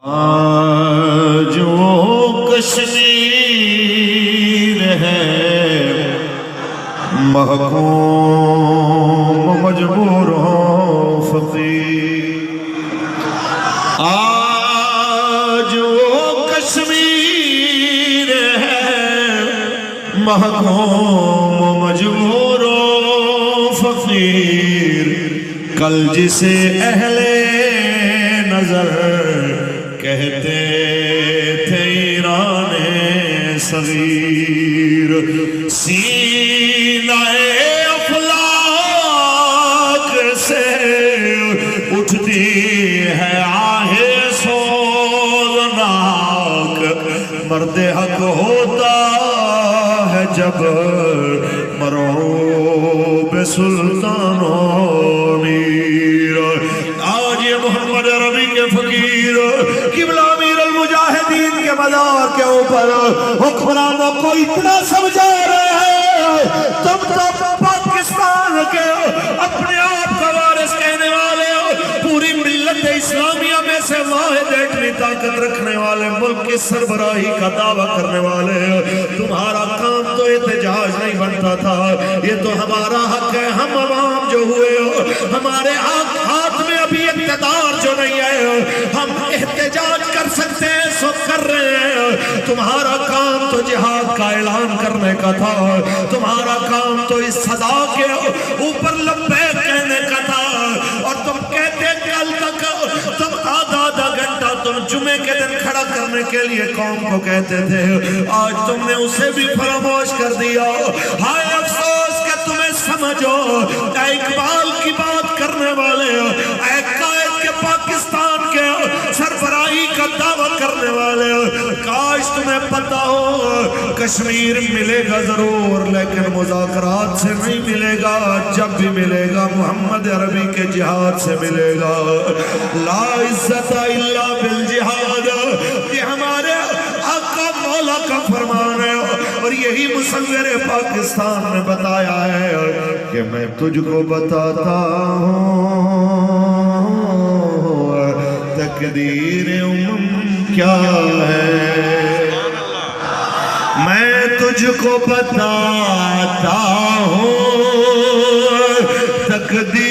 آج وہ کشمیر ہے محکوم مجبور ہو فقیر، آج وہ کشمیر ہے محکوم مجبور ہو فقیر، کل جسے اہل نظر کہتے تھے ایران صغیر، سینہ افلاک سے اٹھتی ہے آہ سوزناک، مرد حق ہوتا ہے جب مرعوب سلطان و امیر۔ آج یہ محمد عربی کے فقیر قبلہ امیر المجاہدین کے مزار کے اوپر حکمرانوں کو اتنا سمجھا رہے ہیں، تم تو پاکستان کے اپنے آپ کا وارث کہنے والے ہو، پوری ملت اسلامیہ میں سے واحد اتنی طاقت رکھنے والے، ملک کی سربراہی کا دعویٰ کرنے والے، تمہارا کام تو احتجاج نہیں بنتا تھا، یہ تو ہمارا حق ہے، ہم عوام جو ہوئے ہو، ہمارے ہاتھ میں ابھی اقتدار جو نہیں ہے، ہم احتجاج کر سکتے ہیں، سو کر رہے ہیں، تمہارا کام تو جہاد کا اعلان کرنے کا تھا، تمہارا کام تو اس صدا کے اوپر لبیک کہنے کا تھا، اور تم کہتے کل تک تم آدھا گھنٹہ تم جمعے کے دن کھڑا کرنے کے لیے قوم کو کہتے تھے، آج تم نے اسے بھی فراموش کر دیا، ہائے افسوس کہ تمہیں سمجھو، اے اقبال کی بات کرنے والے، اے قائد کے پاکستان کے سربراہی کا دعویٰ کرنے والے، کاش تمہیں پتا ہو کشمیر ملے گا ضرور، لیکن مذاکرات سے نہیں ملے گا، جب بھی ملے گا محمد عربی کے جہاد سے ملے گا، لا عزت الا بالجہاد، یہ ہمارے آقا مولا کا فرمان ہے، اور یہی مصور پاکستان نے بتایا ہے کہ میں تجھ کو بتاتا ہوں تقدیر کیا ہے، میں تجھ کو بتاتا ہوں تقدیر